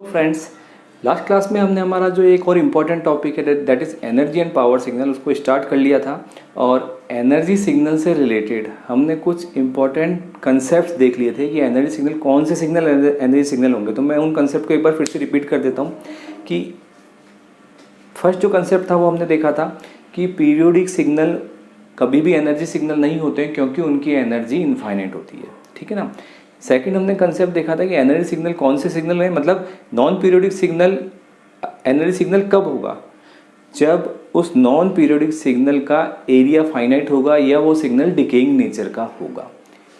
Friends, last class में हमने हमारा जो एक और इम्पॉर्टेंट टॉपिक है that is energy and power signal उसको स्टार्ट कर लिया था। और एनर्जी सिग्नल से रिलेटेड हमने कुछ इम्पॉर्टेंट कंसेप्ट्स देख लिए थे कि एनर्जी सिग्नल कौन से सिग्नल एनर्जी सिग्नल होंगे। तो मैं उन कंसेप्ट को एक बार फिर से रिपीट कर देता हूँ कि फर्स्ट जो कंसेप्ट था वो हमने देखा था कि पीरियोडिक सिग्नल कभी भी एनर्जी सिग्नल नहीं होते हैं क्योंकि उनकी एनर्जी इनफाइनाइट होती है, ठीक है ना। सेकंड हमने कंसेप्ट देखा था कि एनर्जी सिग्नल कौन से सिग्नल है, मतलब non periodic signal energy signal कब होगा, जब उस नॉन पीरियोडिक सिग्नल का एरिया फाइनाइट होगा या वो सिग्नल डिकेइंग नेचर का होगा।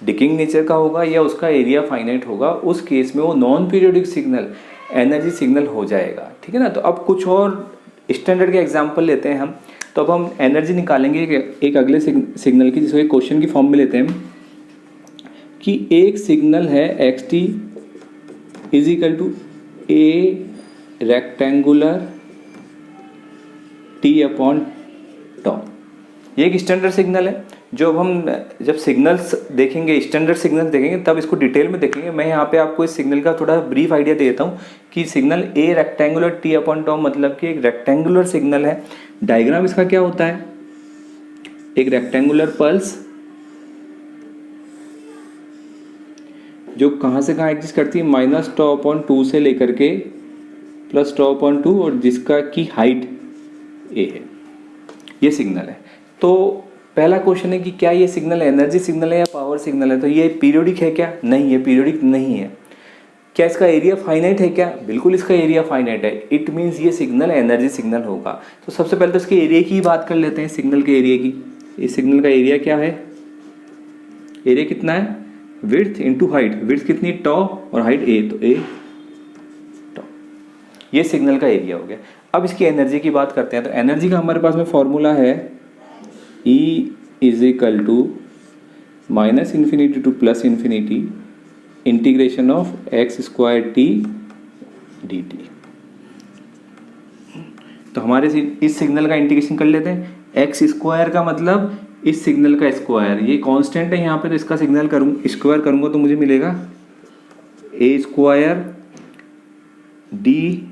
डिकेइंग नेचर का होगा या उसका एरिया फाइनाइट होगा, उस केस में वो non periodic signal energy signal हो जाएगा, ठीक है ना। तो अब कुछ और स्टैंडर्ड के एग्जाम्पल लेते हैं हम। तो अब हम एनर्जी निकालेंगे एक अगले सिग्नल की, जिसको एक क्वेश्चन की फॉर्म में लेते हैं कि एक सिग्नल है X T is equal to A rectangular T upon tau. ये एक स्टैंडर्ड सिग्नल है जो जब सिग्नल्स देखेंगे, स्टैंडर्ड सिग्नल देखेंगे तब इसको डिटेल में देखेंगे। मैं यहाँ पे आपको इस सिग्नल का थोड़ा ब्रीफ आइडिया देता हूँ कि signal A rectangular T upon tau मतलब कि एक रेक्टेंगुलर सिग्नल है। डायग्राम इसका क्या होता है, एक रेक्टेंगुलर पल्स जो कहाँ से कहाँ एग्जिस्ट करती है, माइनस टॉ अपॉन टू से लेकर के प्लस टॉ अपॉन टू, और जिसका की हाइट ए है, ये सिग्नल है। तो पहला क्वेश्चन है कि क्या ये सिग्नल एनर्जी सिग्नल है या पावर सिग्नल है। तो ये पीरियोडिक है क्या, नहीं, ये पीरियोडिक नहीं है। क्या इसका एरिया फाइनाइट है क्या, बिल्कुल इसका एरिया फाइनाइट है। इट मीन्स ये सिग्नल एनर्जी सिग्नल होगा। तो सबसे पहले तो इसके एरिया की बात कर लेते हैं, सिग्नल के एरिया की। इस सिग्नल का एरिया क्या है, एरिया कितना है, विड्थ इंटू हाइट। विड्थ कितनी, टॉ, और हाइट ए, तो ए टॉ, ये सिग्नल का एरिया हो गया। अब इसकी एनर्जी की बात करते हैं। तो एनर्जी का हमारे पास में फॉर्मूला है E is equal to minus infinity to plus infinity integration of x square t d t. तो हमारे इस सिग्नल का इंटीग्रेशन कर लेते हैं। एक्स स्क्वायर का मतलब इस सिग्नल का स्क्वायर, ये कांस्टेंट है यहाँ पे, तो इसका सिग्नल स्क्वायर करूँगा तो मुझे मिलेगा A square D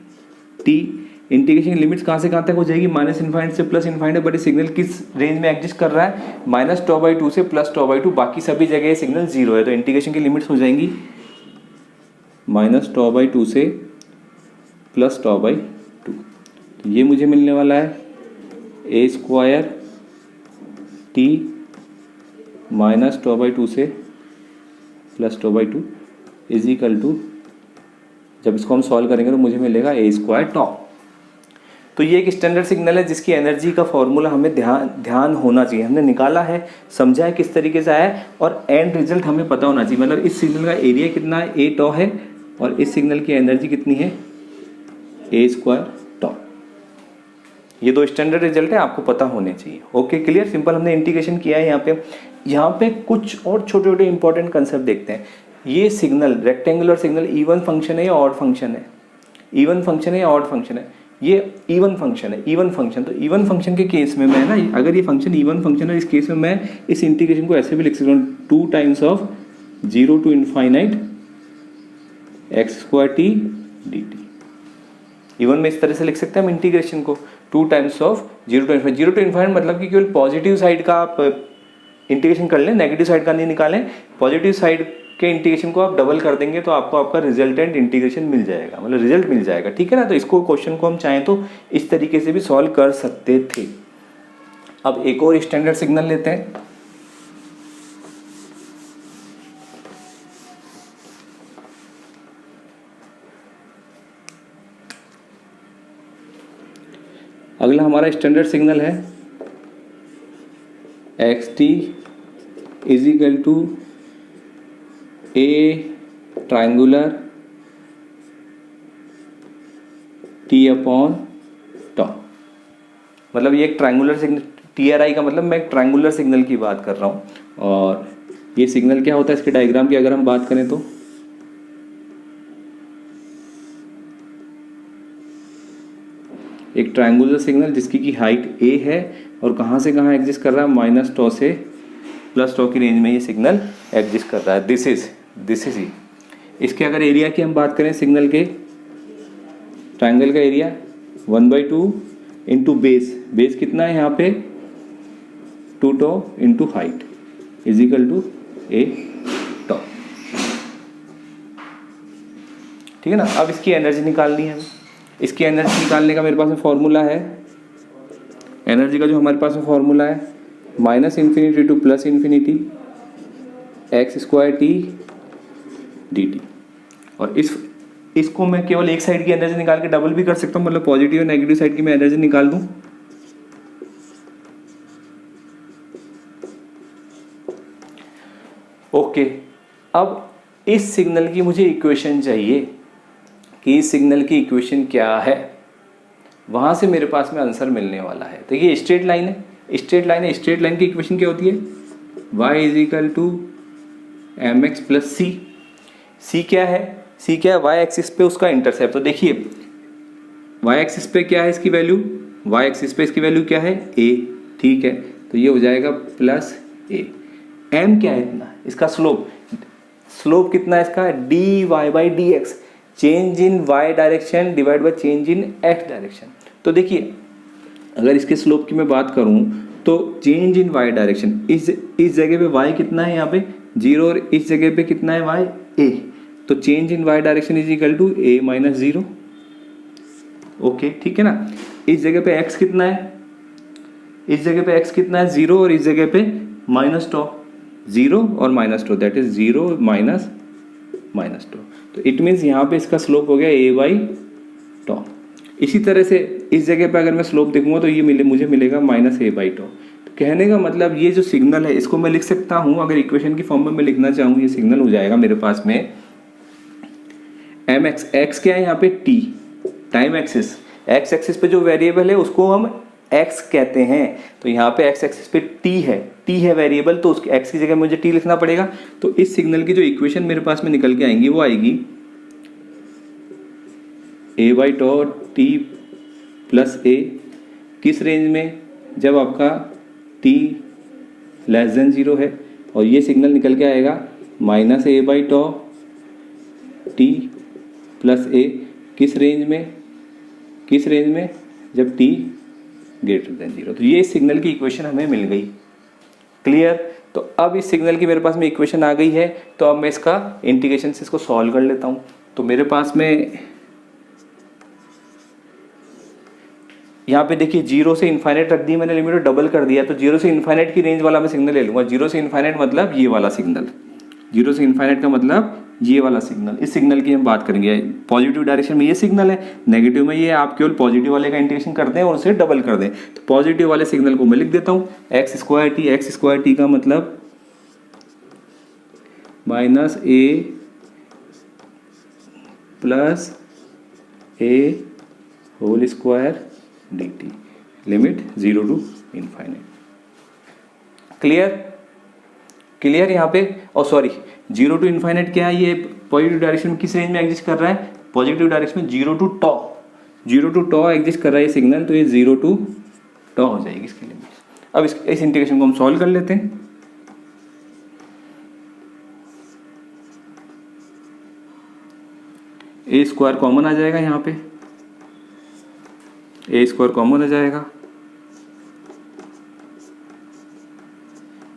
T. Integration limits कहाँ से कहाँ तक हो जाएगी, माइनस इन्फाइनाइट से प्लस इन्फाइनाइट। बट ये सिग्नल किस रेंज में एग्जिस्ट कर रहा है, माइनस टॉ बाई टू से प्लस टॉ बाई टू। बाकी सभी जगह ये सिग्नल जीरो है, तो इंटीग्रेशन की लिमिट्स हो जाएंगी माइनस टॉ बाई टू से प्लस टॉ बाई टू। तो ये मुझे मिलने वाला है A square T minus tau by two से plus tau by two is equal to, जब इसको हम सॉल्व करेंगे तो मुझे मिलेगा ए स्क्वायर टॉ। तो ये एक स्टैंडर्ड सिग्नल है जिसकी एनर्जी का फॉर्मूला हमें ध्यान होना चाहिए। हमने निकाला है, समझा है किस तरीके से आया है, और एंड रिजल्ट हमें पता होना चाहिए। मतलब इस सिग्नल का एरिया कितना है, ए टॉ है, और इस सिग्नल की एनर्जी कितनी है, ए स्क्वायर टॉ। ये दो स्टैंडर्ड रिजल्ट है, आपको पता होने चाहिए। Okay, clear, simple. हमने इंटीग्रेशन किया है। यहाँ पे कुछ और छोटे छोटे इंपॉर्टेंट कंसेप्ट देखते हैं। ये signal rectangular signal even function है या ऑड फंक्शन है, इवन फंक्शन है या ऑड फंक्शन है, ये इवन फंक्शन है, इवन फंक्शन। तो इवन फंक्शन के केस में मैं ना, अगर ये फंक्शन इवन फंक्शन है, इस केस में मैं इस इंटीग्रेशन को ऐसे भी लिख सकता हूँ, two times of zero to infinite x square t d t. Even में इस तरह से लिख सकते हैं हम इंटीग्रेशन को, two times of zero to infinite. Zero to infinite मतलब कि केवल पॉजिटिव साइड का आप इंटीग्रेशन कर लें, नेगेटिव साइड का नहीं निकालें। पॉजिटिव साइड के इंटीग्रेशन को आप डबल कर देंगे तो आपको आपका रिजल्टेंट इंटीग्रेशन मिल जाएगा, मतलब रिजल्ट मिल जाएगा, ठीक है ना। तो इसको क्वेश्चन को हम चाहें तो इस तरीके से भी सॉल्व कर सकते थे। अब एक और स्टैंडर्ड सिग्नल लेते हैं। अगला हमारा स्टैंडर्ड सिग्नल है X T is equal to A triangular T upon tau. मतलब ये एक triangular signal, T R I का मतलब मैं एक ट्रायंगुलर सिग्नल की बात कर रहा हूँ। और ये सिग्नल क्या होता है, इसके डायग्राम की अगर हम बात करें तो एक ट्रायंगुलर सिग्नल जिसकी की हाइट ए है और कहाँ से कहाँ एग्जिस्ट कर रहा है, माइनस टॉ से प्लस टॉ की रेंज में ये सिग्नल एग्जिस्ट कर रहा है। This is he. इसके अगर एरिया की हम बात करें सिग्नल के, ट्राइंगल का एरिया 1/2 इंटू बेस कितना है यहाँ पे 2 tau into height is equal to A tau. ठीक है ना। अब इसकी एनर्जी निकालनी है। इसकी एनर्जी निकालने का मेरे पास में फॉर्मूला है, एनर्जी का जो हमारे पास में फॉर्मूला है -∞ टू +∞ x² dt। और इसको मैं केवल एक साइड की एनर्जी निकाल के डबल भी कर सकता हूँ, मतलब पॉजिटिव और नेगेटिव साइड की मैं एनर्जी निकाल दूं। ओके, अब इस सिग्नल की मुझे इक्वेशन चाहिए कि इस सिग्नल की इक्वेशन क्या है, वहां से मेरे पास में आंसर मिलने वाला है। तो ये स्ट्रेट लाइन है, स्ट्रेट लाइन की इक्वेशन क्या होती है y is equal to mx plus C. C क्या है, सी क्या है, y एक्सिस पे उसका इंटरसेप्ट। तो देखिए y एक्सिस पे क्या है इसकी वैल्यू, y एक्सिस पे इसकी वैल्यू क्या है a, ठीक है। तो ये हो जाएगा प्लस a। m क्या है इतना, इसका स्लोप कितना है इसका dy/dx, change in y direction divide by change in x direction. तो देखिए अगर इसके स्लोप की मैं बात करूं तो चेंज इन y डायरेक्शन, इस जगह पे y कितना है यहाँ पे 0 और इस जगह पे कितना है y a, तो change in y direction is equal to a minus 0। Okay, ठीक है ना। इस जगह पे x कितना है, इस जगह पे x कितना है 0 और इस जगह पे माइनस टॉ, 0 और minus tau, that is 0 minus tau. तो इट मीन्स यहाँ पे इसका स्लोप हो गया a बाई टॉ। इसी तरह से इस जगह पे अगर मैं स्लोप देखूंगा तो ये मुझे मिलेगा माइनस a बाई टॉ। तो कहने का मतलब ये जो सिग्नल है इसको मैं लिख सकता हूँ, अगर इक्वेशन की फॉर्म में मैं लिखना चाहूँ, ये सिग्नल हो जाएगा मेरे पास में mx, x क्या है यहाँ पे t, time axis, x axis पे जो वेरिएबल है उसको हम x कहते हैं। तो यहाँ पे x एक्सिस पे t है वेरिएबल, तो उसके x की जगह मुझे t लिखना पड़ेगा। तो इस सिग्नल की जो इक्वेशन मेरे पास में निकल के आएंगी वो आएगी a by toe t plus a, किस रेंज में, जब आपका t लेस देन 0 है। और ये सिग्नल निकल के आएगा minus a by toe t plus a, किस रेंज में, जब t ग्रेटर देन 0। तो ये सिग्नल की इक्वेशन हमें मिल गई। क्लियर। तो अब इस सिग्नल की मेरे पास में इक्वेशन आ गई है, तो अब मैं इसका इंटीग्रेशन से इसको सॉल्व कर लेता हूँ। तो मेरे पास में यहाँ पे देखिए 0 से इन्फाइनाइट रख दी मैंने लिमिट और डबल कर दिया, तो 0 से इन्फाइनाइट की रेंज वाला मैं सिग्नल ले लूँगा। 0 से इन्फाइनाइट मतलब ये वाला सिग्नल, 0 से इन्फाइनाइट का मतलब ये वाला सिग्नल। इस सिग्नल की हम बात करेंगे। पॉजिटिव डायरेक्शन में ये सिग्नल है, नेगेटिव में ये, आप केवल पॉजिटिव वाले का इंटीग्रेशन करते हैं और उसे डबल कर दें। तो पॉजिटिव वाले सिग्नल को मैं लिख देता हूँ x² t का मतलब minus a plus a whole square dt, limit 0 to infinite. Clear यहाँ पे। और सॉरी 0 टू इनफाइनाइट क्या है, ये पॉजिटिव डायरेक्शन में किस रेंज में एग्जिस्ट कर रहा है, पॉजिटिव डायरेक्शन में 0 टू टॉ एग्जिस्ट कर रहा है ये सिग्नल, तो ये 0 टू टॉ हो जाएगी इसकी लिमिट। अब इस इंटीग्रेशन को हम सॉल्व कर लेते हैं। a स्क्वायर कॉमन आ जाएगा, यहाँ पे a स्क्वायर कॉमन आ जाएगा,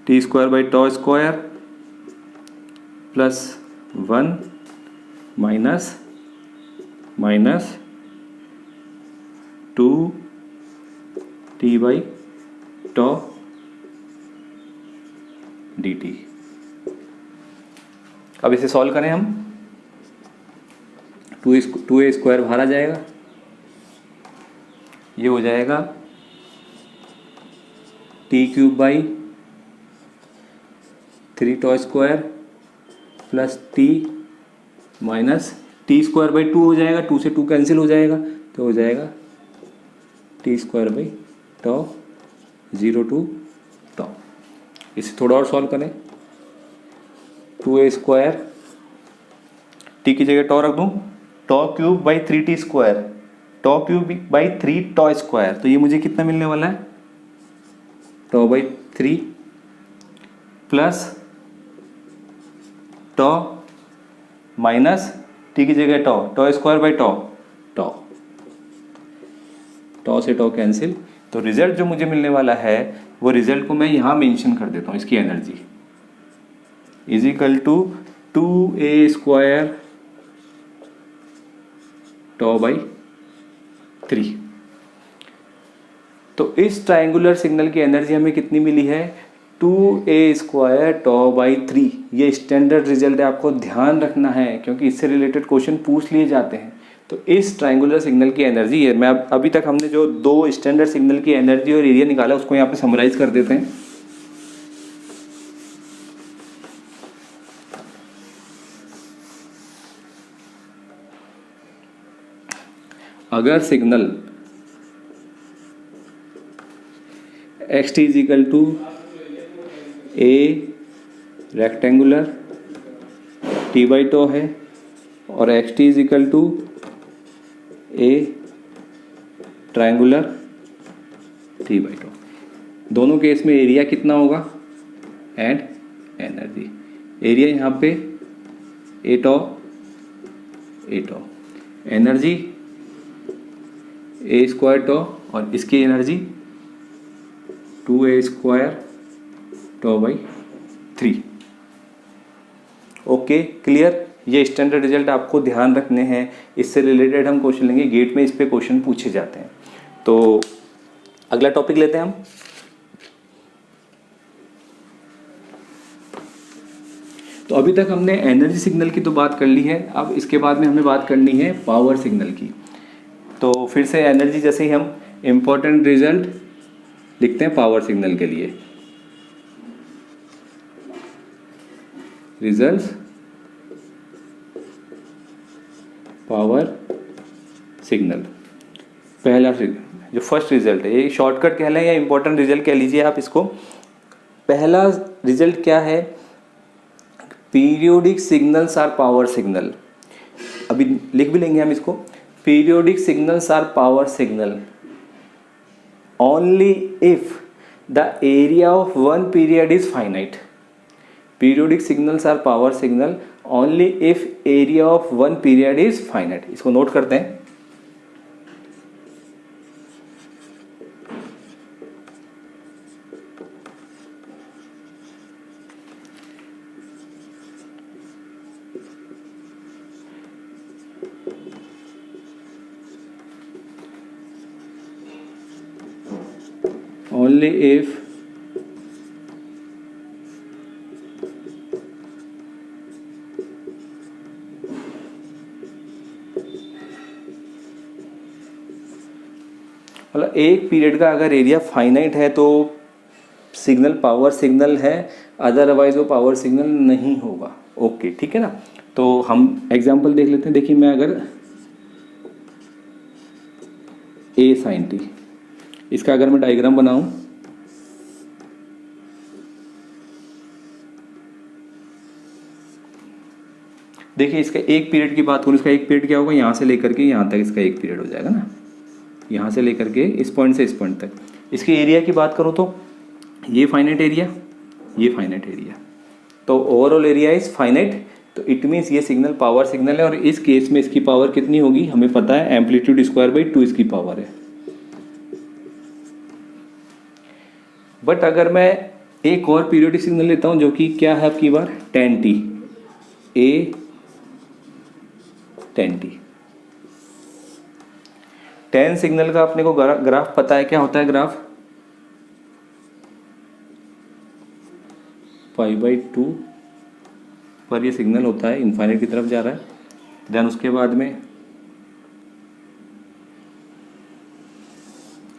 t square by toe square plus 1 minus 2 t by toe dt। अब इसे सॉल्व करें हम, 2a स्क्वायर बाहर आ जाएगा, ये हो जाएगा t cube by 3 tau square plus t minus t square by 2 हो जाएगा, 2 से 2 कैंसिल हो जाएगा, तो हो जाएगा t square by tau 0 to tau. इसे थोड़ा और सॉल्व करें, 2a स्क्वायर t की जगह टॉ रख दूं, tau cube by 3t square, tau cube by 3 tau square, तो ये मुझे कितना मिलने वाला है, tau by 3 plus tau minus T की जगह टॉ स्क्वायर बाई टॉ, टॉ से टॉ कैंसिल, तो रिजल्ट जो मुझे मिलने वाला है वो रिजल्ट को मैं यहाँ मेंशन कर देता हूँ, इसकी energy is equal to 2a² tau by 3। तो इस ट्रायंगुलर सिग्नल की एनर्जी हमें कितनी मिली है, 2a² टॉ बाई 3। ये स्टैंडर्ड रिजल्ट है, आपको ध्यान रखना है क्योंकि इससे रिलेटेड क्वेश्चन पूछ लिए जाते हैं। तो इस ट्रायंगुलर सिग्नल की एनर्जी है, मैं अभी तक हमने जो दो स्टैंडर्ड सिग्नल की एनर्जी और एरिया निकाला उसको यहाँ पे समराइज कर देते हैं। अगर signal xt is equal to A rectangular t by tau है और xt is equal to A triangular t by tau, दोनों केस में एरिया कितना होगा एंड एनर्जी। एरिया यहाँ पे ए टो एनर्जी a² टो और इसकी energy 2a² tau by 3। Okay clear, ये स्टैंडर्ड रिजल्ट आपको ध्यान रखने हैं, इससे रिलेटेड हम क्वेश्चन लेंगे, गेट में इस पे क्वेश्चन पूछे जाते हैं। तो अगला टॉपिक लेते हैं हम। तो अभी तक हमने एनर्जी सिग्नल की तो बात कर ली है, अब इसके बाद में हमें बात करनी है पावर सिग्नल की। तो फिर से एनर्जी जैसे ही हम इम्पोर्टेंट रिजल्ट लिखते हैं पावर सिग्नल के लिए, रिजल्ट्स पावर सिग्नल। पहला जो फर्स्ट रिजल्ट है, ये शॉर्टकट कह लें या इम्पोर्टेंट रिजल्ट कह लीजिए आप इसको। पहला रिजल्ट क्या है, periodic signals are power signal. अभी लिख भी लेंगे हम इसको, periodic signals are power signal only if the area of one period is finite. Periodic signals are power signal only if area of one period is finite. इसको note करते हैं। Only if मतलब एक पीरियड का अगर area finite है तो signal power signal है, अदरवाइज वो पावर सिग्नल नहीं होगा। ओके ठीक है ना। तो हम एग्जांपल देख लेते हैं। देखिए मैं अगर a sin t, इसका अगर मैं डायग्राम बनाऊं, देखिए इसका एक पीरियड की बात करूं, इसका एक पीरियड क्या होगा, यहां से लेकर के यहां तक इसका एक पीरियड हो जाएगा ना, यहां से लेकर के इस पॉइंट से इस पॉइंट तक। इसके एरिया की बात करूं तो ये फाइनाइट एरिया, ये फाइनाइट एरिया, तो ओवरऑल एरिया इज फाइनाइट। तो इट मीन्स ये सिग्नल पावर सिग्नल है और इस केस में इसकी पावर कितनी होगी हमें पता है, एम्पलीट्यूड स्क्वायर बाई 2 इसकी पावर है। बट अगर मैं एक और पीरियोडिक सिग्नल लेता हूं जो कि क्या है आपकी बार, tan t, a tan t। tan signal का अपने को ग्राफ पता है, क्या होता है ग्राफ, π/2 पर ये सिग्नल होता है, इनफाइनाइट की तरफ जा रहा है। देन उसके बाद में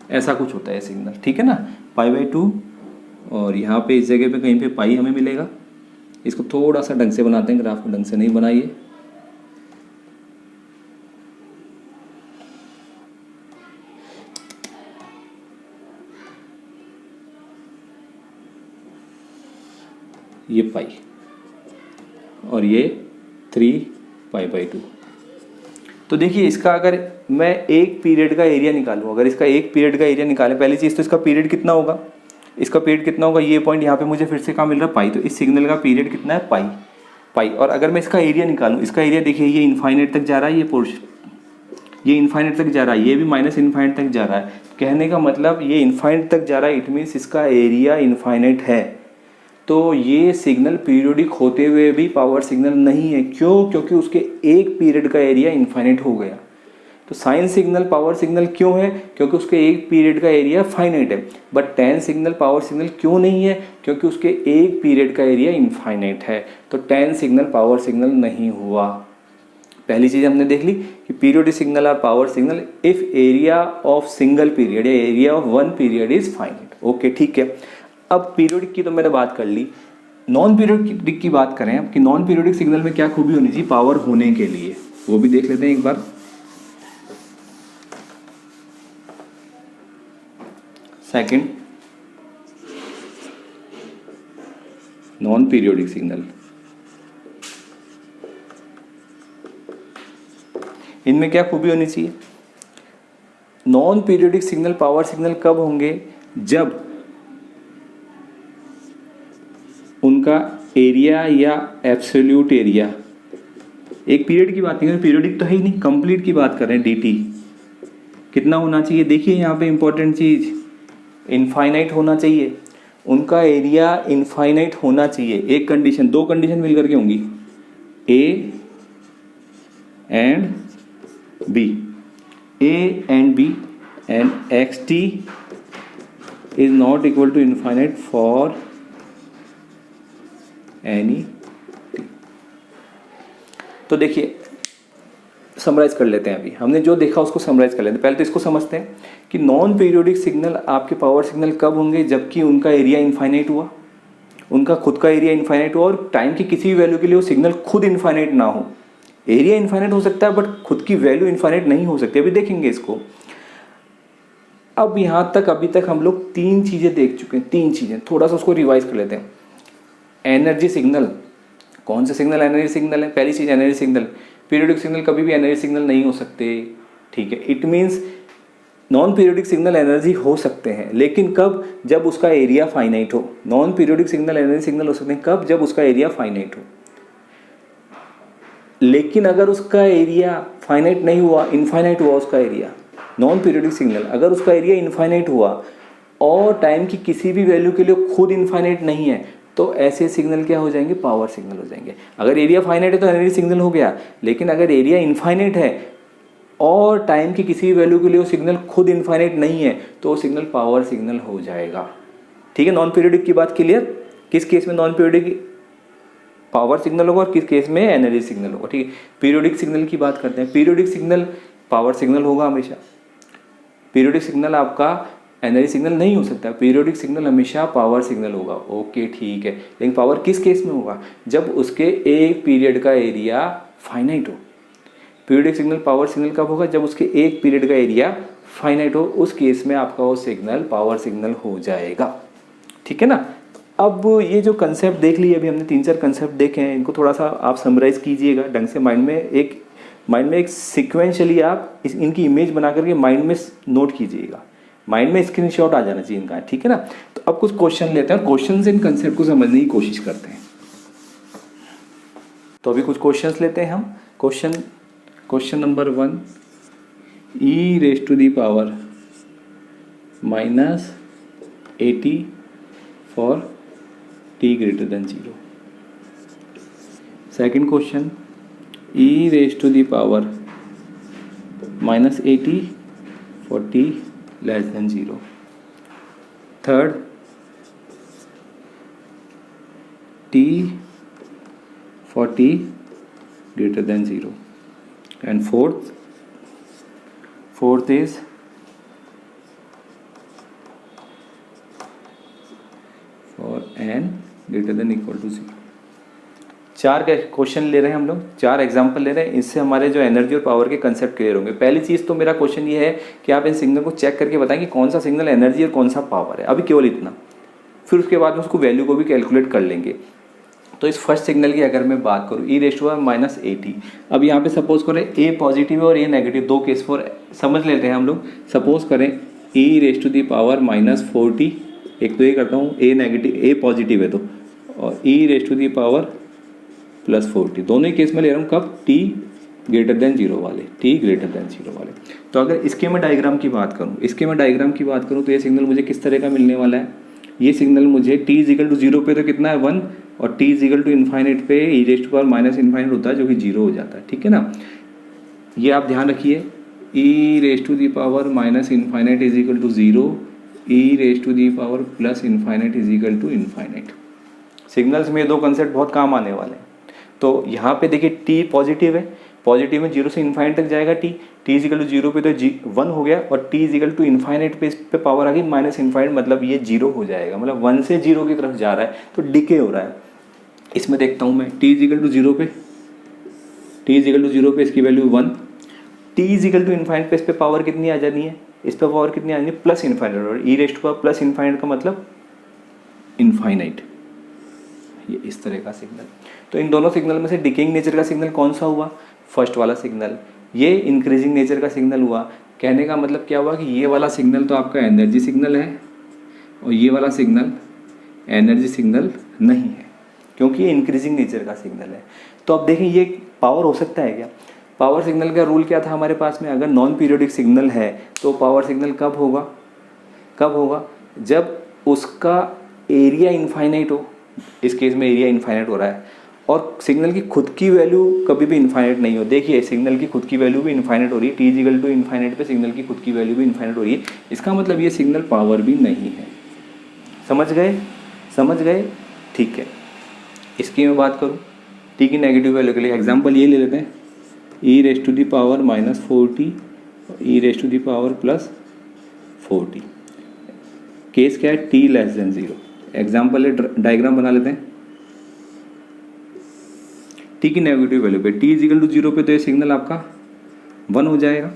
ऐसा कुछ होता है सिग्नल, ठीक है ना, π/2 और यहाँ पे इस जगह पे कहीं पे पाई हमें मिलेगा। इसको थोड़ा सा ढंग से बनाते हैं, ग्राफ को ढंग से नहीं बनाइए। ये पाई और ये 3π/2। तो देखिए इसका अगर मैं एक पीरियड का एरिया निकालूं, अगर इसका एक पीरियड का एरिया निकालें, पहली चीज़ तो इसका पीरियड कितना होगा, इसका पीरियड कितना होगा, ये पॉइंट यहाँ पे मुझे फिर से कहाँ मिल रहा है, पाई। तो इस सिग्नल का पीरियड कितना है, पाई। और अगर मैं इसका एरिया निकालूं, इसका एरिया देखिए ये इनफाइनाइट तक जा रहा है ये पोर्शन, ये इन्फाइनाइट तक जा रहा है, ये भी माइनस इन्फाइनाइट तक जा रहा है। कहने का मतलब ये इन्फाइनाइट तक जा रहा है, इट मीन्स इसका एरिया इन्फाइनाइट है। तो ये सिग्नल पीरियोडिक होते हुए भी पावर सिग्नल नहीं है। क्यों? क्योंकि उसके एक पीरियड का एरिया इन्फाइनाइट हो गया। तो साइन सिग्नल पावर सिग्नल क्यों है? क्योंकि उसके एक पीरियड का एरिया फाइनाइट है। But tan signal power signal क्यों नहीं है? क्योंकि उसके एक पीरियड का एरिया इनफाइनाइट है। तो टैन सिग्नल पावर सिग्नल नहीं हुआ। पहली चीज़ हमने देख ली कि पीरियोडिक सिग्नल और power signal if area of single period या area of one period is finite. Okay, ठीक है। अब पीरियोडिक की तो मैंने बात कर ली, नॉन पीरियोडिक की बात करें अब कि नॉन पीरियोडिक सिग्नल में क्या खूबी होनी चाहिए पावर होने के लिए, वो भी देख लेते हैं एक बार। सेकंड, नॉन पीरियोडिक सिग्नल, इनमें क्या खूबी होनी चाहिए? Non periodic signal power signal कब होंगे? जब उनका एरिया या एब्सोल्यूट एरिया, एक पीरियड की बात नहीं है, पीरियोडिक तो है ही नहीं, कंप्लीट की बात कर रहे हैं। dt कितना होना चाहिए? देखिए यहाँ पे इंपॉर्टेंट चीज, इनफाइनाइट होना चाहिए, उनका एरिया इनफाइनाइट होना चाहिए। एक कंडीशन, दो कंडीशन मिलकर के होंगी, A and B, A and B, and x T is not equal to infinite for any t. तो देखिए समराइज कर लेते हैं, अभी हमने जो देखा उसको समराइज कर लेते हैं। पहले तो इसको समझते हैं कि नॉन पीरियोडिक सिग्नल आपके पावर सिग्नल कब होंगे? जबकि उनका एरिया इनफाइनाइट हुआ, उनका खुद का एरिया इनफाइनाइट हुआ और टाइम की किसी भी वैल्यू के लिए वो सिग्नल खुद इनफाइनाइट ना हो। एरिया इनफाइनाइट हो सकता है बट खुद की वैल्यू इनफाइनाइट नहीं हो सकती। अभी देखेंगे इसको। अब यहाँ तक अभी तक हम लोग तीन चीज़ें देख चुके हैं, तीन चीज़ें, थोड़ा सा उसको रिवाइज कर लेते हैं। एनर्जी सिग्नल, कौन से सिग्नल एनर्जी सिग्नल है? पहली चीज़ एनर्जी सिग्नल, पीरियोडिक सिग्नल कभी भी एनर्जी सिग्नल नहीं हो सकते, ठीक है। It means non periodic signal energy हो सकते हैं, लेकिन कब? जब उसका एरिया फाइनाइट हो। Non periodic signal energy signal हो सकते हैं कब? जब उसका एरिया फाइनाइट हो। लेकिन अगर उसका एरिया फाइनाइट नहीं हुआ, इनफाइनाइट हुआ उसका एरिया, नॉन पीरियोडिक सिग्नल अगर उसका एरिया इनफाइनाइट हुआ और टाइम की किसी भी वैल्यू के लिए खुद इनफाइनाइट नहीं है, तो ऐसे सिग्नल क्या हो जाएंगे? पावर सिग्नल हो जाएंगे। अगर एरिया फाइनाइट है तो एनर्जी सिग्नल हो गया, लेकिन अगर एरिया इनफाइनाइट है और टाइम की किसी भी वैल्यू के लिए वो सिग्नल खुद इनफाइनाइट नहीं है, तो वो सिग्नल पावर सिग्नल हो जाएगा। ठीक है, नॉन पीरियोडिक की बात क्लियर? किस केस में नॉन पीरियोडिक पावर सिग्नल होगा और किस केस में एनर्जी सिग्नल होगा? ठीक है, पीरियोडिक सिग्नल की बात करते हैं। पीरियोडिक सिग्नल पावर सिग्नल होगा हमेशा। पीरियोडिक सिग्नल आपका एनर्जी सिग्नल नहीं हो सकता, पीरियोडिक सिग्नल हमेशा पावर सिग्नल होगा। ओके, ठीक है। लेकिन पावर किस केस में होगा? जब उसके एक पीरियड का एरिया फाइनाइट हो। पीरियोडिक सिग्नल पावर सिग्नल कब होगा? जब उसके एक पीरियड का एरिया फाइनाइट हो, उस केस में आपका वो सिग्नल पावर सिग्नल हो जाएगा। ठीक है ना? अब ये जो कंसेप्ट देख लिए, अभी हमने 3-4 कंसेप्ट देखे हैं, इनको थोड़ा सा आप समराइज कीजिएगा ढंग से, माइंड में एक सिक्वेंशली आप इनकी इमेज बना करके माइंड में नोट कीजिएगा। माइंड में स्क्रीनशॉट आ जाना चाहिए इनका, ठीक है ना? तो अब कुछ क्वेश्चन लेते हैं, क्वेश्चन से इन कंसेप्ट को समझने की कोशिश करते हैं। तो अभी कुछ क्वेश्चंस लेते हैं हम। Question number 1, e⁻⁻⁻80 for t greater than 0। Second question, e⁻⁻80 for t less than 0। Third, t for t greater than 0। and fourth is for n greater than equal to 0। 4 question ले रहे हैं हम लोग, 4 example ले रहे हैं। इससे हमारे जो एनर्जी और पावर के कंसेप्ट क्लियर होंगे। पहली चीज़ तो मेरा क्वेश्चन ये है कि आप इन सिग्नल को चेक करके बताएं कि कौन सा सिग्नल एनर्जी और कौन सा पावर है। अभी केवल इतना, फिर उसके बाद में उसको वैल्यू को भी कैलकुलेट कर लेंगे। तो इस फर्स्ट सिग्नल की अगर मैं बात करूँ, e⁻⁻80, अब यहाँ पे सपोज करें a पॉजिटिव और a नेगेटिव, दो केस फॉर समझ लेते हैं हम लोग। सपोज करें e⁻⁻40, एक तो ये करता हूँ, a नेगेटिव a पॉजिटिव है तो, और e⁻+40, दोनों ही केस में ले रहा हूँ कब? t ग्रेटर देन जीरो वाले, टी ग्रेटर देन जीरो वाले। तो अगर इसके मैं डायग्राम की बात करूँ तो ये सिग्नल मुझे किस तरह का मिलने वाला है, ये सिग्नल मुझे t इजिकल टू जीरो पे तो कितना है 1, और t इजिकल टू इन्फाइनेट पे e raise to power minus infinite होता है जो कि जीरो हो जाता है, ठीक है ना। ये आप ध्यान रखिए, e raise to the power minus infinite is equal to zero, e raise to the power plus infinite is equal to infinite. Signals में दो कंसेप्ट बहुत काम आने वाले हैं। तो यहाँ पे देखिए t पॉजिटिव है, पॉजिटिव में जीरो से इन्फाइनेट तक जाएगा t इजिकल टू जीरो पे तो 1 हो गया, और t इजिकल टू इन्फाइनेट पे पावर आ गई माइनस इन्फाइनेट, मतलब ये जीरो हो जाएगा, मतलब 1 से जीरो की तरफ जा रहा है तो डिके हो रहा है। इसमें देखता हूँ मैं t इजिकल टू जीरो पे इसकी value 1, t is equal to infinite पे इस पे पावर कितनी आ जानी है, इस पे पावर कितनी आ जानी है प्लस इन्फाइनेट, और e raise to power plus infinite का मतलब इन्फाइनाइट, ये इस तरह का सिग्नल। तो इन दोनों सिग्नल में से डिकेइंग नेचर का सिग्नल कौन सा हुआ, फर्स्ट वाला सिग्नल। ये इंक्रीजिंग नेचर का सिग्नल हुआ। कहने का मतलब क्या हुआ कि ये वाला सिग्नल तो आपका एनर्जी सिग्नल है और ये वाला सिग्नल एनर्जी सिग्नल नहीं है, क्योंकि ये इंक्रीजिंग नेचर का सिग्नल है। तो अब देखें ये पावर हो सकता है क्या, पावर सिग्नल का रूल क्या था हमारे पास में, अगर नॉन पीरियोडिक सिग्नल है तो पावर सिग्नल कब होगा, जब उसका एरिया इनफाइनाइट हो। इस केस में एरिया इनफाइनाइट हो रहा है और सिग्नल की खुद की वैल्यू कभी भी इनफाइनाइट नहीं हो। देखिए सिग्नल की खुद की वैल्यू भी इनफाइनाइट हो रही है, टी इजिकल टू इनफाइनाइट पे सिग्नल की खुद की वैल्यू भी इनफाइनाइट हो रही है, इसका मतलब ये सिग्नल पावर भी नहीं है। समझ गए, ठीक है। इसकी मैं बात करूँ टी की नेगेटिव वैल्यू के लिए, एग्जाम्पल ये ले लेते हैं, e raise to the power minus 4t, e raise to the power plus 4t। Case क्या है, t less than zero. Example diagram बना लेते हैं। टी की नेगेटिव वैल्यू पे, टी इजिकल टू जीरो पे तो ये सिग्नल आपका 1 हो जाएगा।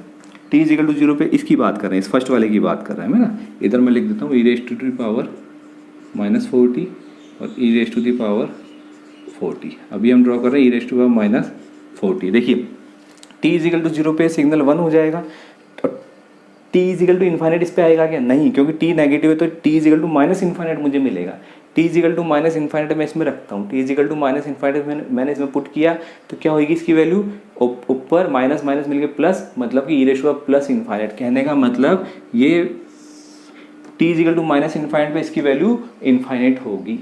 टी इजिकल टू जीरो पे इसकी बात कर रहे हैं, इस फर्स्ट वाले की बात कर रहे हैं ना। इधर मैं लिख देता हूँ e raise to the power minus 4t और e raise to the power 4t। अभी हम ड्रॉ कर रहे हैं e raise to power minus 4t। देखिए टी इजिकल टू जीरो पे सिग्नल 1 हो जाएगा, टी इजिकल टू इन्फाइनाइट इस पे आएगा क्या, नहीं, क्योंकि टी नेगेटिव है तो t is equal to minus infinite मुझे मिलेगा। T is equal to minus infinite मैं इसमें रखता हूँ, t is equal to minus infinite मैंने इसमें पुट किया तो क्या होगी इसकी वैल्यू, ऊपर माइनस माइनस मिलके प्लस, मतलब कि e raise to power plus infinite. कहने का मतलब ये t is equal to minus infinite पे इसकी वैल्यू इन्फाइनाइट होगी,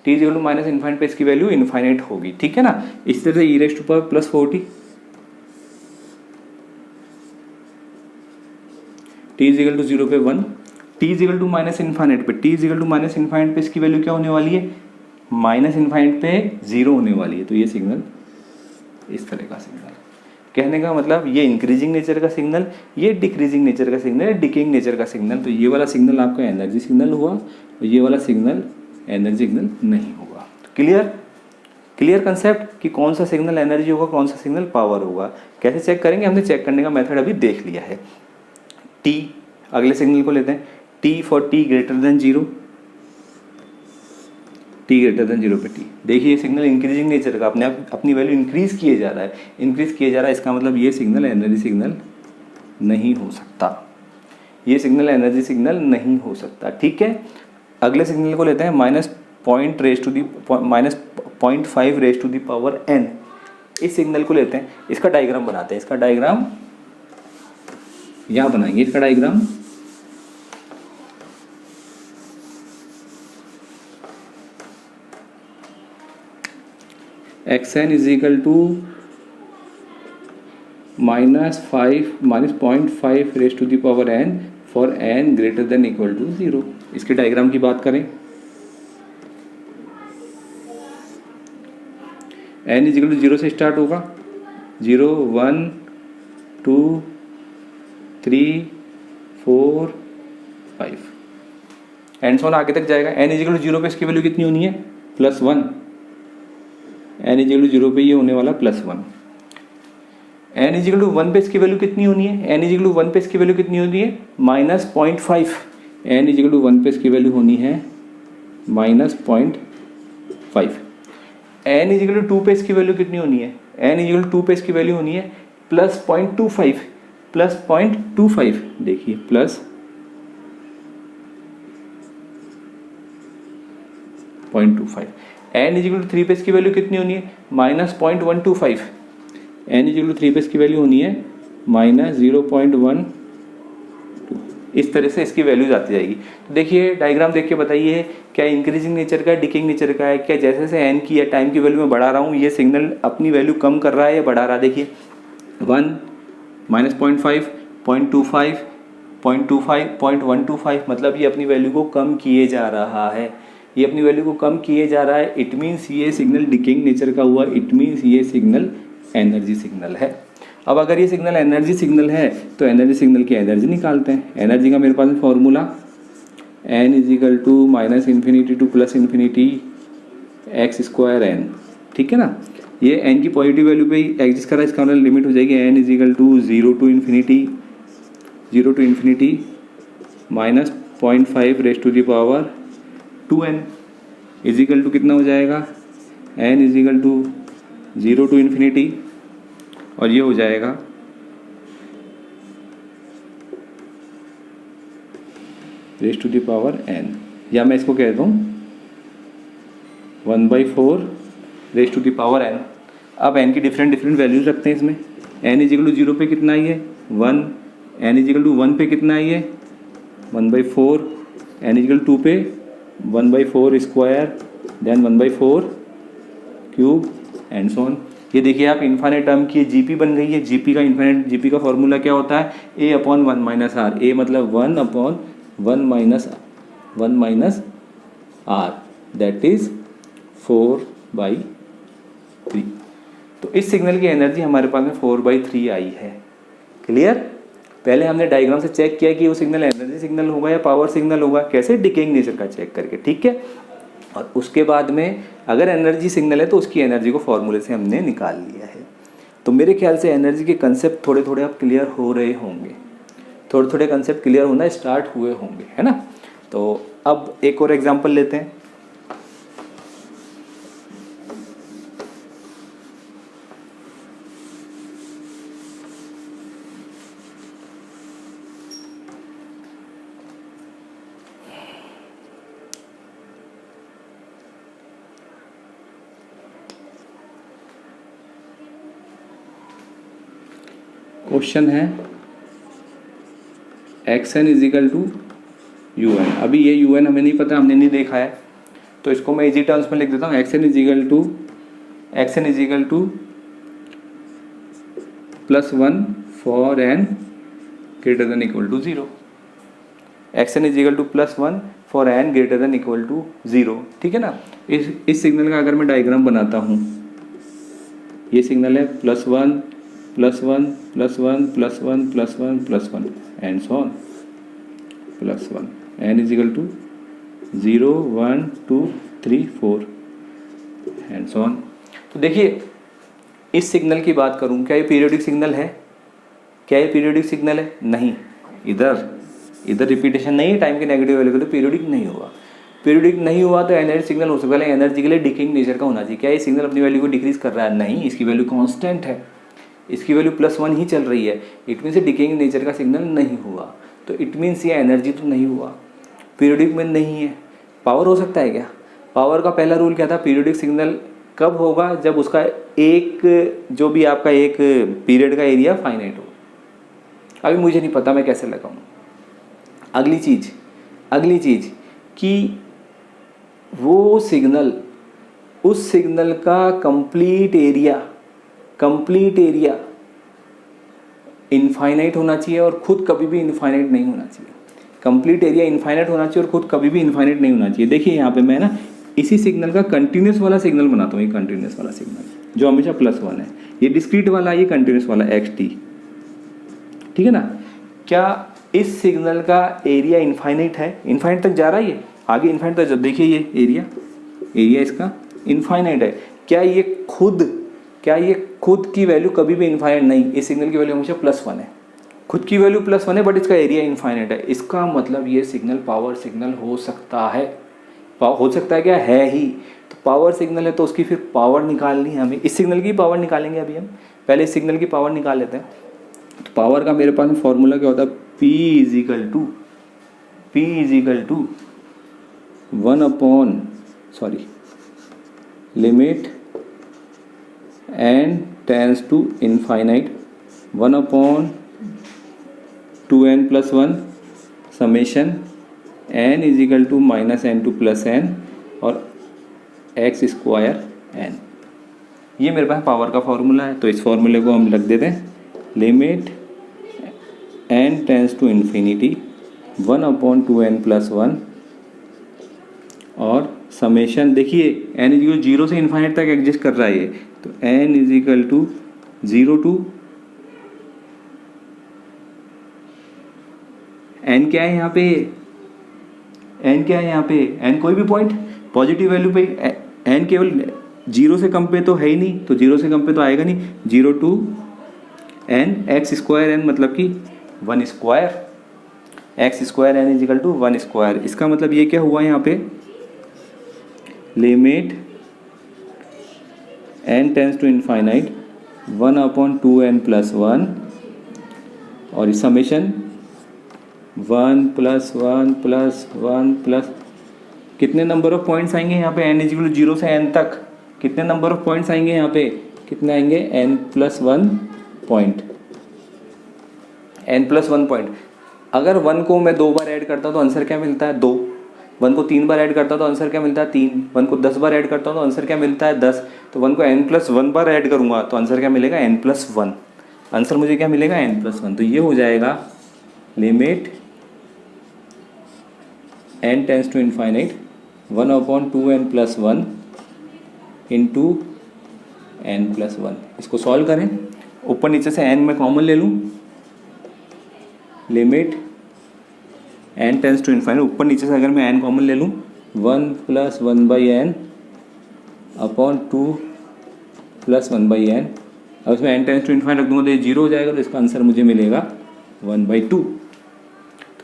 t is equal to minus infinite पे इसकी वैल्यू इन्फाइनाइट होगी, ठीक है ना। इस तरह से e raise to power plus 4t, T is equal to zero पे 1, T is equal to minus infinite पे, T is equal to minus infinite पे इसकी वैल्यू क्या होने वाली है, माइनस इन्फाइनाइट पे 0 होने वाली है। तो ये सिग्नल इस तरह का सिग्नल, कहने का मतलब ये इंक्रीजिंग नेचर का सिग्नल, ये डिक्रीजिंग नेचर का सिग्नल, डिकेइंग नेचर का सिग्नल। तो ये वाला सिग्नल आपका एनर्जी सिग्नल हुआ और ये वाला सिग्नल एनर्जी सिग्नल नहीं होगा। क्लियर कंसेप्ट कि कौन सा सिग्नल एनर्जी होगा, कौन सा सिग्नल पावर होगा। कैसे चेक करेंगे, हमने चेक करने का मेथड अभी देख लिया है। टी, अगले सिग्नल को लेते हैं, T for t greater than zero, T greater than zero पे टी। देखिए सिग्नल इंक्रीजिंग नेचर का, अपने आप अपनी वैल्यू इंक्रीज किए जा रहा है, इसका मतलब ये सिग्नल एनर्जी सिग्नल नहीं हो सकता, ये सिग्नल एनर्जी सिग्नल नहीं हो सकता, ठीक है। अगले सिग्नल को लेते हैं minus 0.5 raise to the power n। इस सिग्नल को लेते हैं, इसका डायग्राम बनाते हैं, इसका डायग्राम यहाँ बनाएंगे, इसका diagram xn is equal to minus 0.5 raise to the power n for n greater than equal to 0। इसके डायग्राम की बात करें, n इज इक्वल टू 0 से स्टार्ट होगा, 0 1 2 3 4 5 एंड सो ऑन आगे तक जाएगा। n इज इक्वल टू 0 पे इसकी वैल्यू कितनी होनी है, +1। n इज इक्वल टू 0 पे ये होने वाला +1। n इज इक्वल टू 1 पे इसकी वैल्यू कितनी होनी है, n इज इक्वल टू 1 पे इसकी वैल्यू कितनी होनी है, -0.5। n इज इक्वल टू 1 पे इसकी वैल्यू होनी है -0.5। n इज इक्वल टू 2 पे इसकी वैल्यू कितनी होनी है, n इज इक्वल टू 2 पे इसकी वैल्यू होनी है +0.25, +0.25। देखिए +0.25। n इज इक्वल टू 3 पे इसकी वैल्यू कितनी होनी है, -0.125। n इज इक्वल टू 3 पे इसकी वैल्यू होनी है -0.1, इस तरह से इसकी वैल्यूज आती जाएगी। तो देखिए डायग्राम देख के बताइए क्या इंक्रीजिंग नेचर का है, डिकेइंग नेचर का है, क्या जैसे जैसे एन की या टाइम की वैल्यू में बढ़ा रहा हूँ ये सिग्नल अपनी वैल्यू कम कर रहा है या बढ़ा रहा है। देखिए 1 -0.5 0.25 0.25 0.125 मतलब ये अपनी वैल्यू को कम किए जा रहा है, ये अपनी वैल्यू को कम किए जा रहा है। इट मीन्स ये सिग्नल डिकेइंग नेचर का हुआ, इट मीन्स ये सिग्नल एनर्जी सिग्नल है। अब अगर ये सिग्नल एनर्जी सिग्नल है तो एनर्जी सिग्नल की एनर्जी निकालते हैं। एनर्जी का मेरे पास formula n is equal to -infinity to +infinity x² n, ठीक है ना। ये n की पॉजिटिव वैल्यू पे एग्जिस्ट कर रहा है, इसका मतलब लिमिट हो जाएगी n is equal to 0 to infinity -0.5 raise to the power 2n is equal to कितना हो जाएगा, n is equal to 0 to infinity और ये हो जाएगा raise to the power n, या मैं इसको कहता हूँ 1/4 raise to the power n। अब n की डिफरेंट वैल्यूज रखते हैं इसमें। n इज इक्वल टू 0 पे कितना आई है 1, n इज इक्वल टू 1 पे कितना आई है 1/4, n इज इक्वल टू 2 पे 1/4 square, then 1/4 cube and so on. ये देखिए आप इन्फाइनाइट टर्म की जीपी बन गई है। जीपी का इन्फाइनाइट जीपी का फॉर्मूला क्या होता है, a/1 - r, a मतलब 1/1 - r, दैट इज 4/3। तो इस सिग्नल की एनर्जी हमारे पास में 4/3 आई है। क्लियर। पहले हमने डायग्राम से चेक किया कि वो सिग्नल एनर्जी सिग्नल होगा या पावर सिग्नल होगा, कैसे, डिकेइंग नेचर का चेक करके, ठीक है। और उसके बाद में अगर एनर्जी सिग्नल है तो उसकी एनर्जी को फॉर्मूले से हमने निकाल लिया है। तो मेरे ख्याल से एनर्जी के कंसेप्ट थोड़े थोड़े अब क्लियर हो रहे होंगे, थोड़े थोड़े कंसेप्ट क्लियर होना स्टार्ट हुए होंगे, है ना। तो अब एक और एग्जांपल लेते हैं। क्वेश्चन है xn is equal to un। अभी ये un हमें नहीं पता, हमने नहीं देखा है, तो इसको मैं इजी टर्म्स में लिख देता हूँ। xn is equal to +1 for n greater than equal to 0। xn is equal to +1 for n greater than equal to 0, ठीक है ना। इस सिग्नल का अगर मैं डायग्राम बनाता हूँ, ये सिग्नल है +1 +1 +1 +1 +1 +1 and so on +1, n is equal to 0 1 2 3 4 and so on. तो देखिए इस सिग्नल की बात करूं, क्या ये पीरियोडिक सिग्नल है, क्या ये पीरियोडिक सिग्नल है, नहीं। इधर रिपीटेशन नहीं है, टाइम के नेगेटिव वैल्यू तो पीरियोडिक नहीं हुआ। पीरियोडिक नहीं हुआ तो एनर्जी सिग्नल हो सकता है, एनर्जी के लिए डिकेइंग नेचर का होना चाहिए। क्या ये सिग्नल अपनी वैल्यू को डिक्रीज कर रहा है, नहीं, इसकी वैल्यू कांस्टेंट है, इसकी वैल्यू +1 ही चल रही है। इट मीन्स डिकेइंग नेचर का सिग्नल नहीं हुआ, तो इट मीन्स ये एनर्जी तो नहीं हुआ, पीरियोडिक में नहीं है। पावर हो सकता है क्या, पावर का पहला रूल क्या था, पीरियोडिक सिग्नल कब होगा, जब उसका एक जो भी आपका एक पीरियड का एरिया फाइनाइट हो। अभी मुझे नहीं पता मैं कैसे लगाऊँ। अगली चीज़ कि वो सिग्नल, उस सिग्नल का कंप्लीट एरिया इनफाइनाइट होना चाहिए और खुद कभी भी इनफाइनाइट नहीं होना चाहिए। कंप्लीट एरिया इनफाइनाइट होना चाहिए और खुद कभी भी इनफाइनाइट नहीं होना चाहिए। देखिए यहाँ पे मैं ना इसी सिग्नल का कंटिन्यूस वाला सिग्नल बनाता हूँ, ये कंटिन्यूस वाला सिग्नल जो हमेशा +1 है, ये डिस्क्रीट वाला, ये कंटिन्यूस वाला xt, ठीक है ना। क्या इस सिग्नल का एरिया इनफाइनाइट है, इनफाइनाइट तक जा रहा है, ये आगे इनफाइनाइट तक, जब देखिए ये एरिया इसका इनफाइनाइट है। क्या ये खुद की वैल्यू कभी भी इनफाइनाइट नहीं, इस सिग्नल की वैल्यू हमेशा +1 है, खुद की वैल्यू +1 है, बट इसका एरिया इनफाइनाइट है। इसका मतलब ये सिग्नल पावर सिग्नल हो सकता है, हो सकता है क्या, है ही। तो पावर सिग्नल है तो उसकी फिर पावर निकालनी है हमें। इस सिग्नल की पावर निकालेंगे अभी हम, पहले इस सिग्नल की पावर निकाल लेते हैं। तो पावर का मेरे पास फॉर्मूला क्या होता है, P is equal to limit n tends to infinite 1/2n+1 summation n equal to -n2 + n और x स्क्वायर n। ये मेरे पास पावर का फॉर्मूला है, तो इस फॉर्मूले को हम रख देते हैं। Limit n tends to infinity 1/2n+1 और समेशन, देखिए n इजिकल 0 से इन्फाइनाइट तक एग्जिस्ट कर रहा है ये, तो n equal to 0 to n क्या है यहाँ पे, n क्या है यहाँ पे, n कोई भी पॉइंट पॉजिटिव वैल्यू पे, n केवल 0 से कम पे तो है ही नहीं, तो 0 से कम पे तो आएगा नहीं। 0 to n x square n मतलब कि 1 square, x square n equal to 1 square. इसका मतलब ये क्या हुआ यहाँ पे, limit n tends to infinite 1/2n+1 और समेशन 1+1+1+ कितने नंबर ऑफ पॉइंट्स आएंगे यहाँ पे, n इजिकल 0 से n तक कितने नंबर ऑफ पॉइंट्स आएंगे यहाँ पे, कितने आएंगे, n+1 पॉइंट, n+1 पॉइंट। अगर 1 को मैं 2 बार ऐड करता हूँ तो आंसर क्या मिलता है, 2। 1 को 3 बार ऐड करता हूँ तो आंसर क्या मिलता है, 3। 1 को 10 बार ऐड करता हूँ तो आंसर क्या मिलता है, 10। तो 1 को n+1 बार ऐड करूँगा तो आंसर क्या मिलेगा, n+1। आंसर मुझे क्या मिलेगा, n+1। तो ये हो जाएगा limit n tends to infinite 1/2n+1 into n+1। इसको सॉल्व करें, ऊपर नीचे से n में कॉमन ले लूँ, limit n tends to infinite, ऊपर नीचे से अगर मैं n कॉमन ले लूँ 1+1/n अपॉन 2+1/n। अब इसमें n टेंस टू इनफाइनाइट रख दूँगा तो ये 0 हो जाएगा, तो इसका आंसर मुझे मिलेगा 1/2।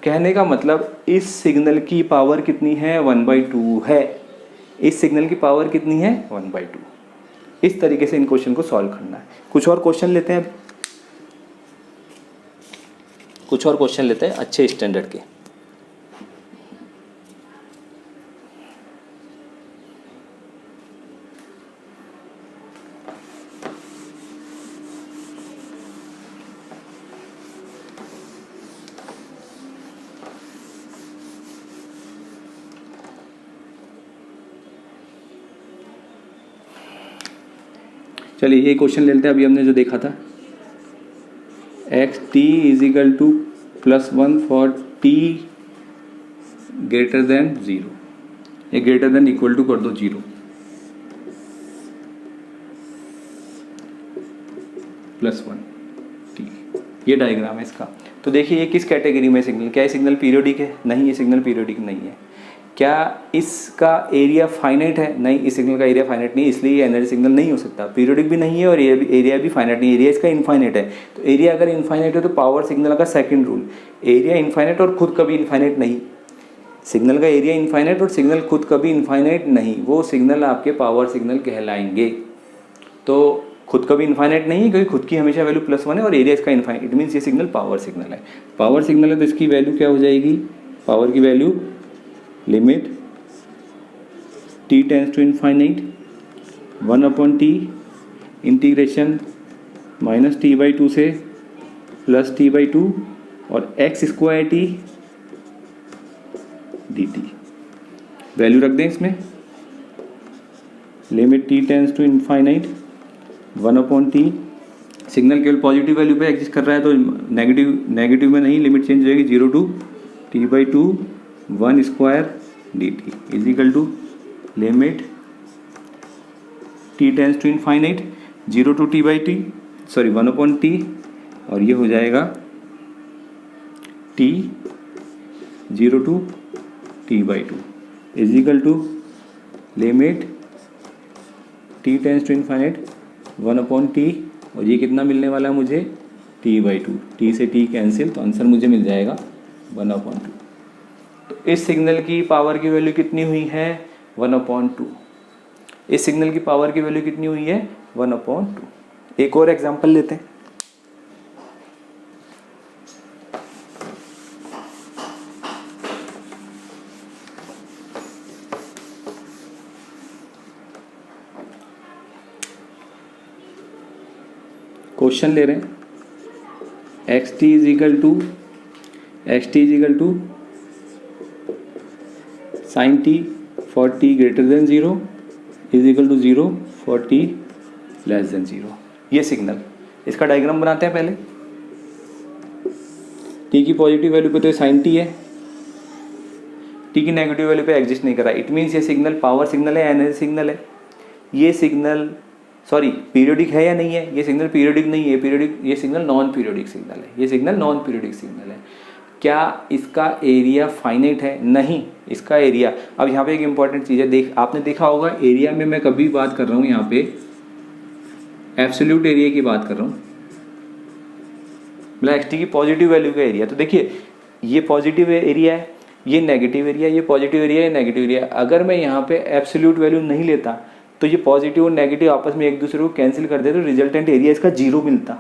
कहने का मतलब इस सिग्नल की पावर कितनी है, 1/2 है। इस सिग्नल की पावर कितनी है, 1/2। इस तरीके से इन क्वेश्चन को सॉल्व करना है। कुछ और क्वेश्चन लेते हैं, कुछ और क्वेश्चन लेते हैं अच्छे स्टैंडर्ड के। चलिए ये क्वेश्चन ले लेते हैं। अभी हमने जो देखा था xt equal to +1 for t greater than 0, ये ग्रेटर देन इक्वल टू कर दो 0, +1 t, ये डायग्राम है इसका। तो देखिए ये किस कैटेगरी में सिग्नल, क्या ये सिग्नल पीरियोडिक है, नहीं ये सिग्नल पीरियोडिक नहीं है। क्या इसका एरिया फाइनाइट है, नहीं इस सिग्नल का एरिया फाइनाइट नहीं, इसलिए ये एनर्जी सिग्नल नहीं हो सकता। पीरियोडिक भी नहीं है और एरिया भी फाइनाइट नहीं, एरिया इसका इनफाइनाइट है। तो एरिया अगर इनफाइनाइट है तो पावर सिग्नल का सेकंड रूल, एरिया इनफाइनाइट और खुद कभी इनफाइनाइट नहीं। सिग्नल का एरिया इनफाइनाइट और सिग्नल खुद कभी इनफाइनाइट नहीं, वो सिग्नल आपके पावर सिग्नल कहलाएंगे। तो खुद कभी इनफाइनाइट नहीं है क्योंकि खुद की हमेशा वैल्यू +1 है और एरिया इसका इनफाइनाइट, इट मीन्स ये सिग्नल पावर सिग्नल है। पावर सिग्नल है तो इसकी वैल्यू क्या हो जाएगी, पावर की value limit t tends to infinite 1/t integration -t/2 से +t/2 और x square t dt। Value रख दें इसमें, limit t tends to infinite 1/t, signal केवल पॉजिटिव वैल्यू पे एग्जिस्ट कर रहा है तो नेगेटिव में नहीं, लिमिट चेंज हो जाएगी 0 to t/2 1 square dt equal to limit t tends to infinite 0 to t/t 1/t और ये हो जाएगा t 0 to t/2 equal to limit t tends to infinite 1/t और ये कितना मिलने वाला है मुझे, t/2, t से t कैंसिल, तो आंसर मुझे मिल जाएगा 1/2। तो इस सिग्नल की पावर की वैल्यू कितनी हुई है, 1/2। इस सिग्नल की पावर की वैल्यू कितनी हुई है, 1/2। एक और एग्जांपल लेते हैं। क्वेश्चन ले रहे हैं, x T is equal to sine t for t greater than 0 is equal to 0 for t less than 0। ये सिग्नल, इसका डायग्राम बनाते हैं पहले। टी की पॉजिटिव वैल्यू पे तो साइन टी है, टी की नेगेटिव वैल्यू पे एग्जिस्ट नहीं कर रहा। इट मीन्स ये सिग्नल पावर सिग्नल है, एनर्जी सिग्नल है। ये सिग्नल पीरियोडिक है या नहीं है? ये सिग्नल पीरियोडिक नहीं है, ये सिग्नल नॉन पीरियोडिक सिग्नल है। ये सिग्नल नॉन पीरियोडिक सिग्नल है। क्या इसका एरिया फाइनाइट है? नहीं, इसका एरिया, अब यहाँ पे एक इंपॉर्टेंट चीज़ है, आपने देखा होगा एरिया में मैं कभी बात कर रहा हूँ यहाँ पे एब्सोल्यूट एरिया की बात कर रहा हूँ, मतलब एक्स टी की पॉजिटिव वैल्यू का एरिया। तो देखिए ये पॉजिटिव एरिया है, ये नेगेटिव एरिया, ये पॉजिटिव एरिया, ये नेगेटिव एरिया। अगर मैं यहाँ पे एब्सोल्यूट वैल्यू नहीं लेता तो ये पॉजिटिव और नेगेटिव आपस में एक दूसरे को कैंसिल कर दे तो रिजल्टेंट एरिया इसका 0 मिलता।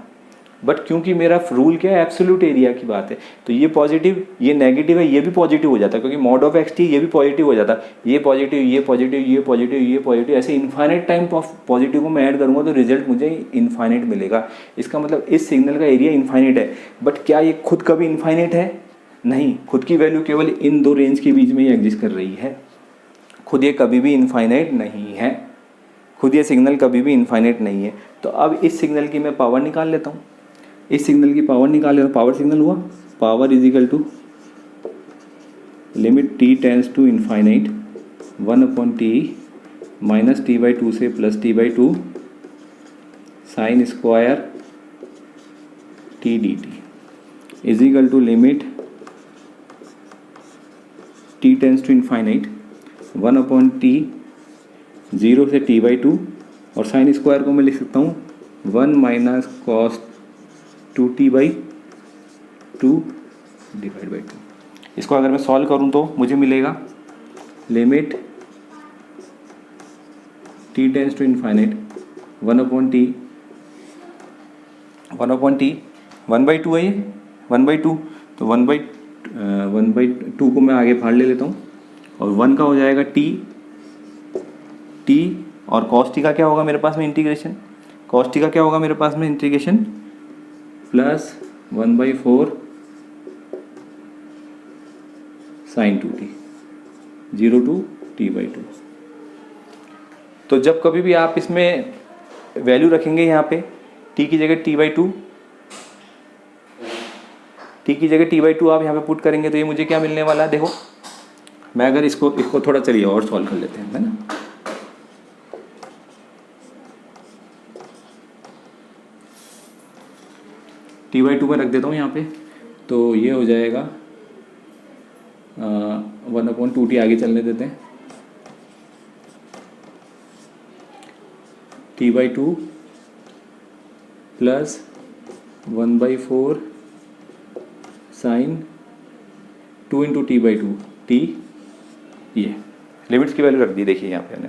बट क्योंकि मेरा रूल क्या है, एब्सोल्यूट एरिया की बात है, तो ये पॉजिटिव ये नेगेटिव है, ये भी पॉजिटिव हो जाता है, क्योंकि मॉड ऑफ एक्स टी ये भी पॉजिटिव हो जाता है। ये पॉजिटिव, ये पॉजिटिव, ये पॉजिटिव, ये पॉजिटिव, ऐसे इन्फाइनाइट टाइम ऑफ पॉजिटिव को मैं ऐड करूँगा तो रिजल्ट मुझे इन्फाइनाइट मिलेगा। इसका मतलब इस सिग्नल का एरिया इन्फाइनाइट है। बट क्या ये खुद कभी इन्फाइनाइट है? नहीं, खुद की वैल्यू केवल इन दो रेंज के बीच में ही एग्जिस्ट कर रही है। खुद ये कभी भी इन्फाइनाइट नहीं है, खुद ये सिग्नल कभी भी इन्फाइनाइट नहीं है। तो अब इस सिग्नल की मैं पावर निकाल लेता हूँ, इस सिग्नल की पावर निकाल लेता हूँ। पावर सिग्नल हुआ, power is equal to limit t tends to infinite 1/t minus t/2 से plus t/2 sine square t d t is equal to limit t tends to infinite 1/t 0 से t/2 और sine square को मैं लिख सकता हूँ 1 minus cos 2t/2 divide by 2। इसको अगर मैं सॉल्व करूँ तो मुझे मिलेगा limit t tends to infinite 1/t 1/2 है, ये 1/2, तो 1/2 को मैं आगे फाड़ ले लेता हूँ और 1 का हो जाएगा t और कॉस टी का क्या होगा मेरे पास में इंटीग्रेशन, कॉस टी का क्या होगा मेरे पास में integration plus 1/4 sign 2t 0 to t/2। तो जब कभी भी आप इसमें वैल्यू रखेंगे यहाँ पे t की जगह t/2 आप यहाँ पे पुट करेंगे तो ये मुझे क्या मिलने वाला है, देखो मैं अगर इसको थोड़ा चलिए और सॉल्व कर लेते हैं, है ना। t/2 में रख देता हूँ यहाँ पे, तो ये हो जाएगा 1/2t, आगे चलने देते हैं, t/2 plus 1/4 sine 2 into t/2 t, ये लिमिट्स की वैल्यू रख दी। देखिए यहाँ पे मैंने,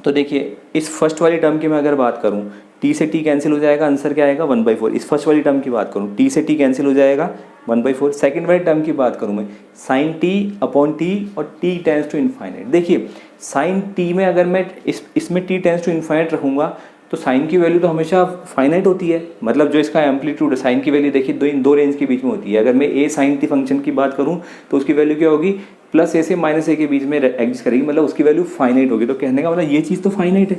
तो देखिए इस फर्स्ट वाली टर्म की मैं अगर बात करूँ, t से t कैंसिल हो जाएगा, आंसर क्या आएगा 1/4। इस फर्स्ट वाली टर्म की बात करूँ, t से t कैंसिल हो जाएगा 1/4। सेकंड वाली टर्म की बात करूँ मैं, साइन t अपॉन t और t टेंस टू इन्फाइनाइट। देखिए साइन t में अगर मैं इसमें t टेंस टू इन्फाइनाइट रखूँगा तो साइन की वैल्यू तो हमेशा फाइनाइट होती है, मतलब जो इसका एम्पलीट्यूड है साइन की वैल्यू देखिए दो रेंज के बीच में होती है। अगर मैं a साइन t फंक्शन की बात करूँ तो उसकी वैल्यू क्या होगी, प्लस a से माइनस a के बीच में एग्जिस्ट करेगी, मतलब उसकी वैल्यू फाइनाइट होगी। तो कहने का मतलब ये चीज़ तो फाइनाइट है,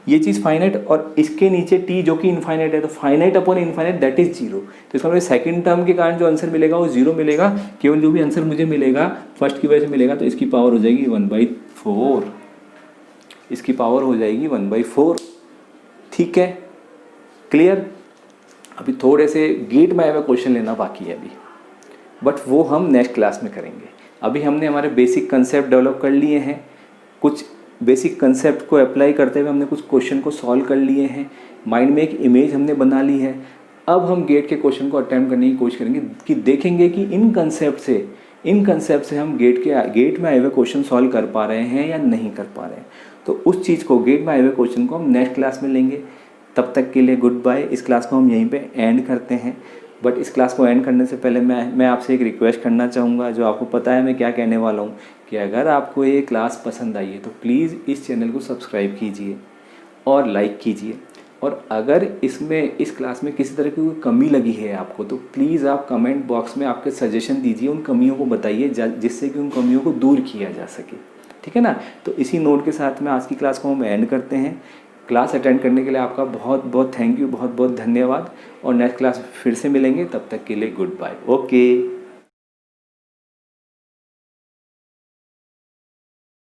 ये चीज़ फाइनाइट, और इसके नीचे t जो कि इनफाइनाइट है, तो finite upon infinite that is 0। तो इसका मतलब सेकंड टर्म के कारण जो आंसर मिलेगा वो 0 मिलेगा। केवल जो भी आंसर मुझे मिलेगा फर्स्ट की वजह से मिलेगा, तो इसकी पावर हो जाएगी 1/4, इसकी पावर हो जाएगी 1/4। ठीक है, क्लियर। अभी थोड़े से गेट में आए हुए क्वेश्चन लेना बाकी है अभी, बट वो हम नेक्स्ट क्लास में करेंगे। अभी हमने हमारे बेसिक कंसेप्ट डेवलप कर लिए हैं, कुछ बेसिक कंसेप्ट को अप्लाई करते हुए हमने कुछ क्वेश्चन को सॉल्व कर लिए हैं, माइंड में एक इमेज हमने बना ली है। अब हम गेट के क्वेश्चन को अटेम्प्ट करने की कोशिश करेंगे कि देखेंगे कि इन कंसेप्ट से हम गेट में आए हुए क्वेश्चन सॉल्व कर पा रहे हैं या नहीं कर पा रहे हैं। तो उस चीज़ को, गेट में आए हुए क्वेश्चन को हम नेक्स्ट क्लास में लेंगे। तब तक के लिए गुड बाय। इस क्लास को हम यहीं पे एंड करते हैं, बट इस क्लास को एंड करने से पहले मैं आपसे एक रिक्वेस्ट करना चाहूँगा, जो आपको पता है मैं क्या कहने वाला हूँ, कि अगर आपको ये क्लास पसंद आई है तो प्लीज़ इस चैनल को सब्सक्राइब कीजिए और लाइक कीजिए, और अगर इसमें इस क्लास में किसी तरह की कोई कमी लगी है आपको तो प्लीज़ आप कमेंट बॉक्स में आपके सजेशन दीजिए, उन कमियों को बताइए जिससे कि उन कमियों को दूर किया जा सके, ठीक है ना। तो इसी नोट के साथ में आज की क्लास को हम एंड करते हैं। क्लास अटेंड करने के लिए आपका बहुत बहुत थैंक यू, बहुत बहुत धन्यवाद, और नेक्स्ट क्लास फिर से मिलेंगे, तब तक के लिए गुड बाय। ओके।